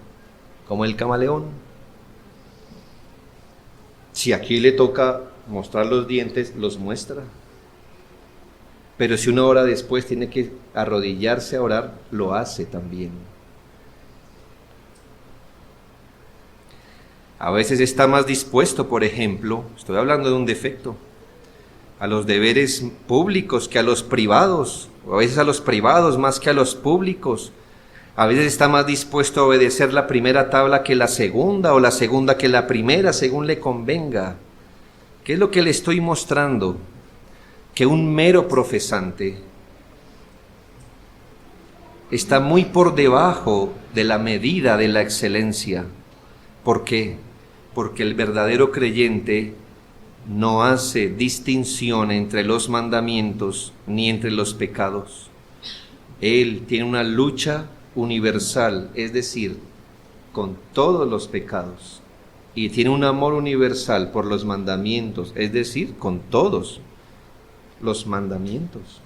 como el camaleón. Si aquí le toca mostrar los dientes, los muestra. Pero si 1 hora después tiene que arrodillarse a orar, lo hace también. A veces está más dispuesto, por ejemplo, estoy hablando de un defecto, a los deberes públicos que a los privados, o a veces a los privados más que a los públicos. A veces está más dispuesto a obedecer la primera tabla que la segunda, o la segunda que la primera, según le convenga. ¿Qué es lo que le estoy mostrando? Que un mero profesante está muy por debajo de la medida de la excelencia. ¿Por qué? Porque el verdadero creyente no hace distinción entre los mandamientos ni entre los pecados. Él tiene una lucha universal, es decir, con todos los pecados, y tiene un amor universal por los mandamientos, es decir, con todos los mandamientos.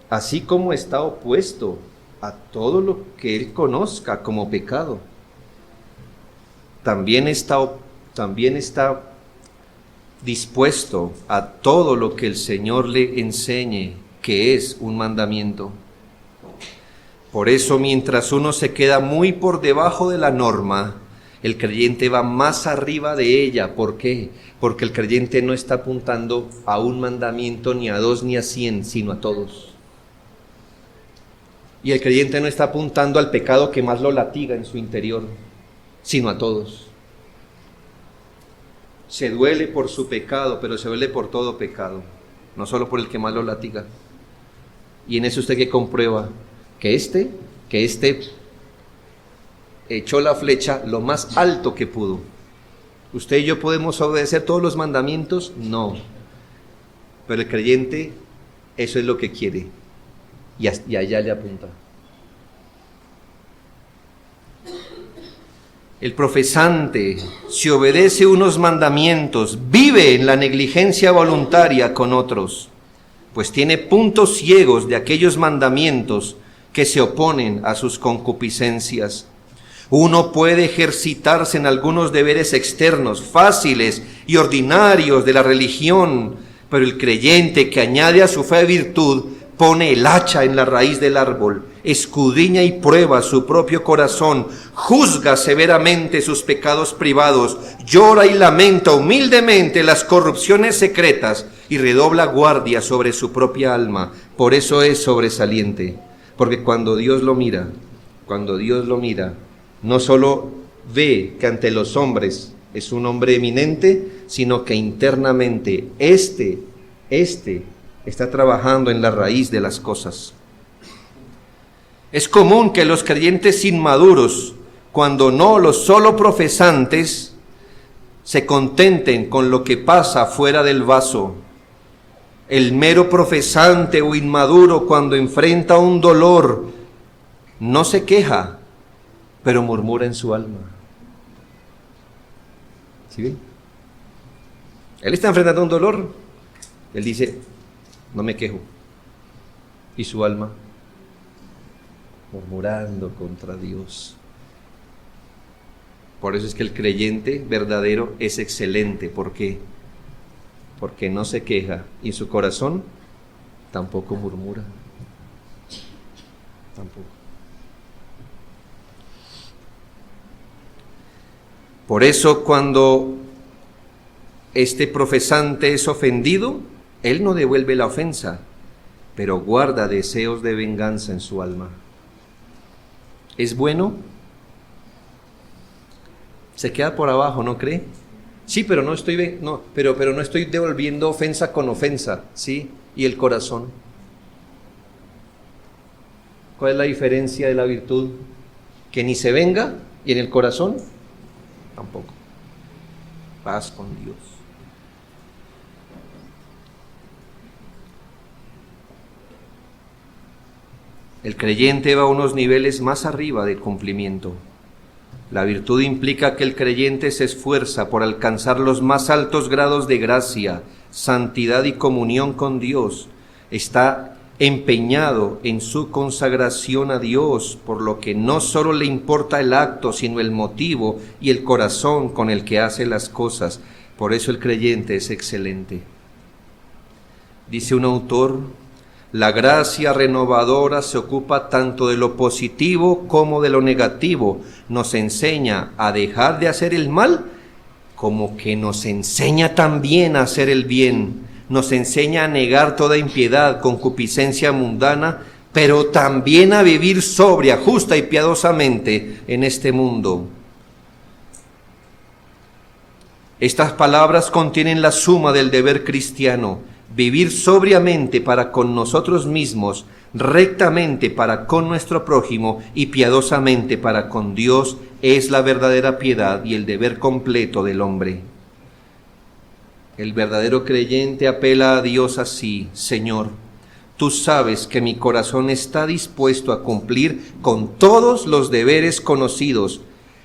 Así como está opuesto a todo lo que él conozca como pecado, también está dispuesto a todo lo que el Señor le enseñe que es un mandamiento. Por eso, mientras uno se queda muy por debajo de la norma, el creyente va más arriba de ella. ¿Por qué? Porque el creyente no está apuntando a un mandamiento, ni a 2, ni a 100, sino a todos. Y el creyente no está apuntando al pecado que más lo latiga en su interior, sino a todos. Se duele por su pecado, pero se duele por todo pecado, no solo por el que más lo latiga. Y en eso usted que comprueba que este echó la flecha lo más alto que pudo. ¿Usted y yo podemos obedecer todos los mandamientos? No. Pero el creyente, eso es lo que quiere, y allá le apunta. El profesante, si obedece unos mandamientos, vive en la negligencia voluntaria con otros, pues tiene puntos ciegos de aquellos mandamientos que se oponen a sus concupiscencias. Uno puede ejercitarse en algunos deberes externos, fáciles y ordinarios de la religión, pero el creyente que añade a su fe virtud pone el hacha en la raíz del árbol, escudriña y prueba su propio corazón, juzga severamente sus pecados privados, llora y lamenta humildemente las corrupciones secretas y redobla guardia sobre su propia alma. Por eso es sobresaliente, porque cuando Dios lo mira, no solo ve que ante los hombres es un hombre eminente, sino que internamente este está trabajando en la raíz de las cosas. Es común que los creyentes inmaduros, cuando no los solo profesantes, se contenten con lo que pasa fuera del vaso. El mero profesante o inmaduro, cuando enfrenta un dolor, no se queja, pero murmura en su alma. ¿Sí ven? Él está enfrentando un dolor, él dice, no me quejo. Y su alma, murmurando contra Dios. Por eso es que el creyente verdadero es excelente. ¿Por qué? Porque no se queja y su corazón tampoco murmura. Tampoco. Por eso cuando este profesante es ofendido, él no devuelve la ofensa, pero guarda deseos de venganza en su alma. ¿Es bueno? Se queda por abajo, ¿no cree? Sí, pero no estoy devolviendo ofensa con ofensa, ¿sí? ¿Y el corazón? ¿Cuál es la diferencia de la virtud? Que ni se venga y en el corazón tampoco. Paz con Dios. El creyente va a unos niveles más arriba del cumplimiento. La virtud implica que el creyente se esfuerza por alcanzar los más altos grados de gracia, santidad y comunión con Dios. Está empeñado en su consagración a Dios, por lo que no solo le importa el acto, sino el motivo y el corazón con el que hace las cosas. Por eso el creyente es excelente. Dice un autor, la gracia renovadora se ocupa tanto de lo positivo como de lo negativo. Nos enseña a dejar de hacer el mal, como que nos enseña también a hacer el bien. Nos enseña a negar toda impiedad, concupiscencia mundana, pero también a vivir sobria, justa y piadosamente en este mundo. Estas palabras contienen la suma del deber cristiano: vivir sobriamente para con nosotros mismos, rectamente para con nuestro prójimo y piadosamente para con Dios es la verdadera piedad y el deber completo del hombre. El verdadero creyente apela a Dios así: Señor, tú sabes que mi corazón está dispuesto a cumplir con todos los deberes conocidos.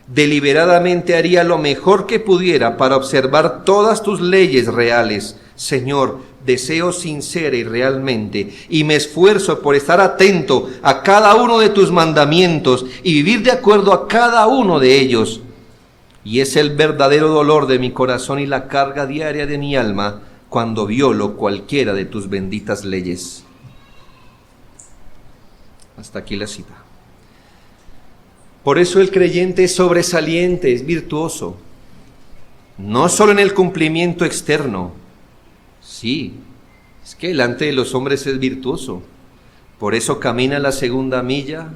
Deliberadamente haría lo mejor que pudiera para observar todas tus leyes reales. Señor, deseo sincera y realmente, y me esfuerzo por estar atento a cada uno de tus mandamientos y vivir de acuerdo a cada uno de ellos. Y es el verdadero dolor de mi corazón y la carga diaria de mi alma cuando violo cualquiera de tus benditas leyes. Hasta aquí la cita. Por eso el creyente es sobresaliente, es virtuoso, no solo en el cumplimiento externo. Sí, es que delante de los hombres es virtuoso. Por eso camina la segunda milla,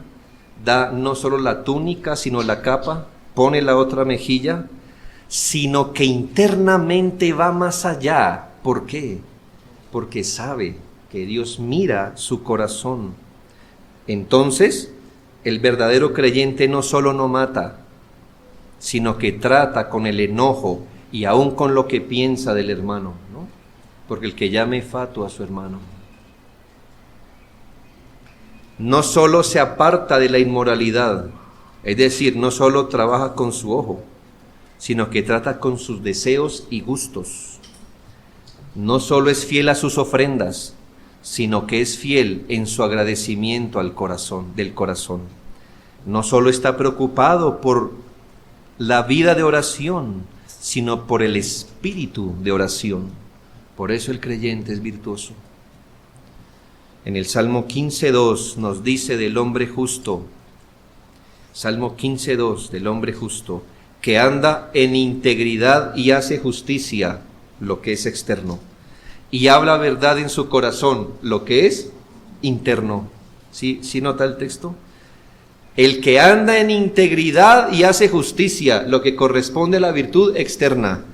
da no solo la túnica, sino la capa, pone la otra mejilla, sino que internamente va más allá. ¿Por qué? Porque sabe que Dios mira su corazón. Entonces, el verdadero creyente no solo no mata, sino que trata con el enojo y aún con lo que piensa del hermano, ¿no? Porque el que llame fatuo a su hermano no solo se aparta de la inmoralidad, es decir, no solo trabaja con su ojo, sino que trata con sus deseos y gustos. No solo es fiel a sus ofrendas, sino que es fiel en su agradecimiento al corazón, del corazón. no solo está preocupado por la vida de oración, sino por el espíritu de oración. Por eso el creyente es virtuoso. En el Salmo 15:2 nos dice del hombre justo, Salmo 15:2 del hombre justo, que anda en integridad y hace justicia, lo que es externo, y habla verdad en su corazón, lo que es interno. ¿Sí nota el texto? El que anda en integridad y hace justicia, lo que corresponde a la virtud externa,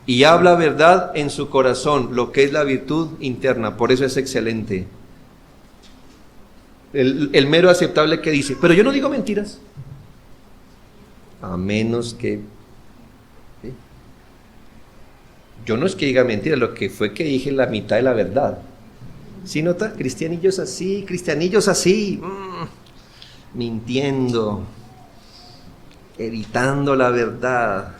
y habla verdad en su corazón, lo que es la virtud interna. Por eso es excelente. El mero aceptable que dice, pero yo no digo mentiras. A menos que... ¿sí? Yo no es que diga mentiras, lo que fue que dije la mitad de la verdad. ¿Sí nota? Cristianillos así, mintiendo, evitando la verdad,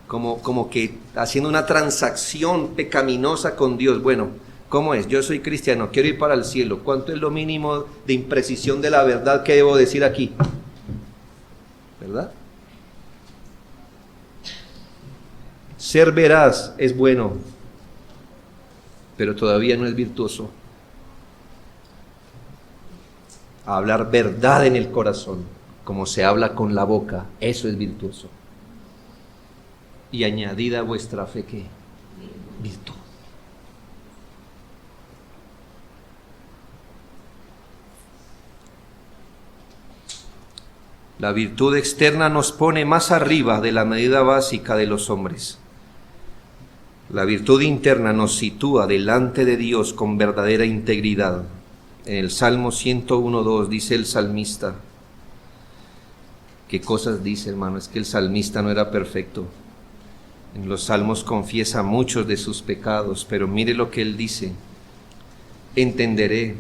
como que haciendo una transacción pecaminosa con Dios. Bueno, ¿cómo es? Yo soy cristiano, quiero ir para el cielo. ¿Cuánto es lo mínimo de imprecisión de la verdad que debo decir aquí? ¿Verdad? Ser veraz es bueno, pero todavía no es virtuoso. Hablar verdad en el corazón, como se habla con la boca, eso es virtuoso. Y añadida a vuestra fe, ¿qué? Virtud. La virtud externa nos pone más arriba de la medida básica de los hombres. La virtud interna nos sitúa delante de Dios con verdadera integridad. En el Salmo 101:2 dice el salmista, ¿qué cosas dice, hermano? Es que el salmista no era perfecto. En los salmos confiesa muchos de sus pecados, pero mire lo que él dice: entenderé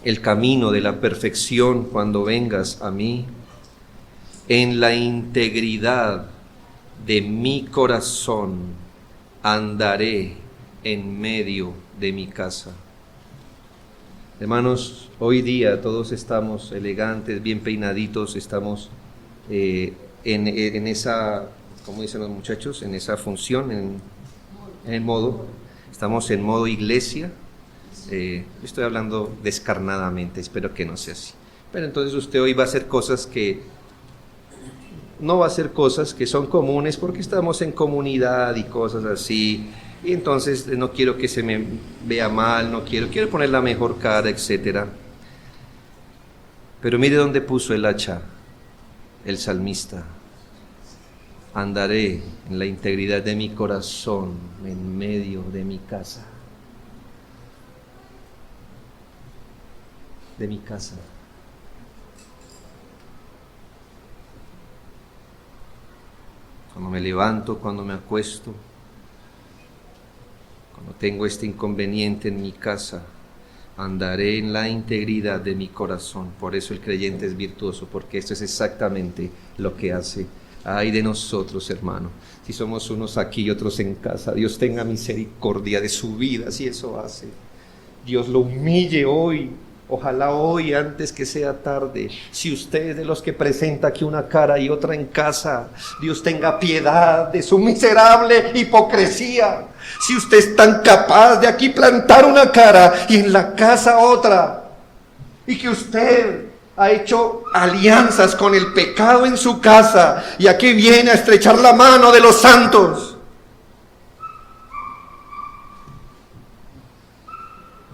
el camino de la perfección cuando vengas a mí. En la integridad de mi corazón andaré en medio de mi casa. Hermanos, hoy día todos estamos elegantes, bien peinaditos, estamos en esa, ¿cómo dicen los muchachos? En esa función, en el modo, estamos en modo iglesia. Estoy hablando descarnadamente, espero que no sea así. Pero entonces usted hoy va a hacer cosas que no va a hacer cosas que son comunes porque estamos en comunidad y cosas así, y entonces no quiero que se me vea mal, quiero poner la mejor cara, etcétera. Pero mire dónde puso el hacha el salmista: andaré en la integridad de mi corazón en medio de mi casa. De mi casa. Cuando me levanto, cuando me acuesto, cuando tengo este inconveniente en mi casa, andaré en la integridad de mi corazón. Por eso el creyente es virtuoso, porque esto es exactamente lo que hace. Ay de nosotros, hermano, si somos unos aquí y otros en casa. Dios tenga misericordia de su vida, si eso hace. Dios lo humille hoy. Ojalá hoy, antes que sea tarde. Si usted es de los que presenta aquí una cara y otra en casa, Dios tenga piedad de su miserable hipocresía. Si usted es tan capaz de aquí plantar una cara y en la casa otra, y que usted ha hecho alianzas con el pecado en su casa, y aquí viene a estrechar la mano de los santos,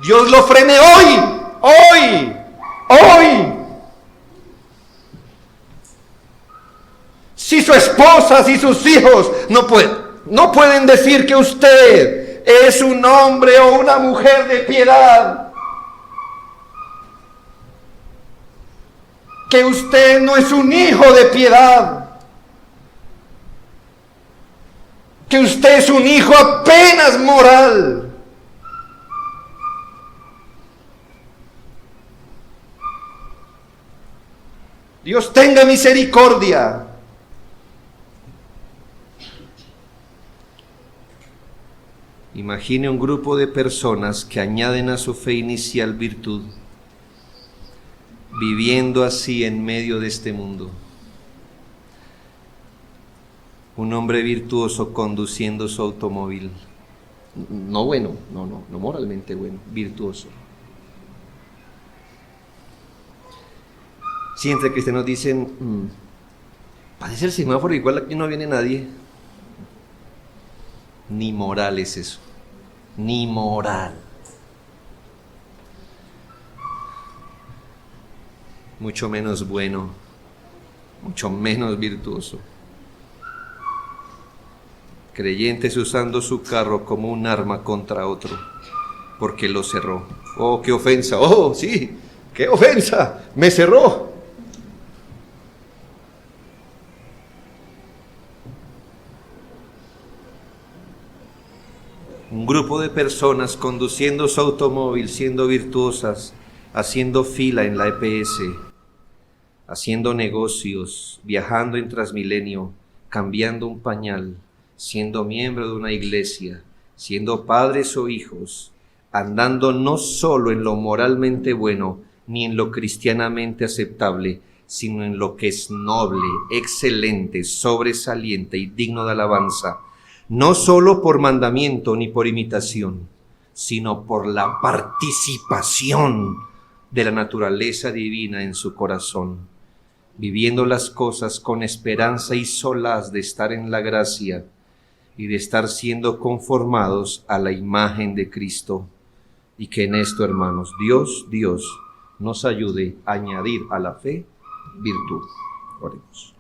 Dios lo frene hoy. Si su esposa, si sus hijos no pueden decir que usted es un hombre o una mujer de piedad, que usted no es un hijo de piedad, que usted es un hijo apenas moral, Dios tenga misericordia. Imagine un grupo de personas que añaden a su fe inicial virtud. viviendo así en medio de este mundo. Un hombre virtuoso conduciendo su automóvil. No bueno, no moralmente bueno, virtuoso. Si entre cristianos dicen, parece el semáforo, igual aquí no viene nadie. Ni moral es eso, ni moral. Mucho menos bueno, mucho menos virtuoso. Creyentes usando su carro como un arma contra otro, porque lo cerró. ¡Oh, qué ofensa! ¡Oh, sí! ¡Qué ofensa! ¡Me cerró! Un grupo de personas conduciendo su automóvil, siendo virtuosas, haciendo fila en la EPS, haciendo negocios, viajando en Transmilenio, cambiando un pañal, siendo miembro de una iglesia, siendo padres o hijos, andando no solo en lo moralmente bueno, ni en lo cristianamente aceptable, sino en lo que es noble, excelente, sobresaliente y digno de alabanza, no solo por mandamiento ni por imitación, sino por la participación de la naturaleza divina en su corazón, viviendo las cosas con esperanza y solaz de estar en la gracia y de estar siendo conformados a la imagen de Cristo. Y que en esto, hermanos, Dios nos ayude a añadir a la fe virtud. Oremos.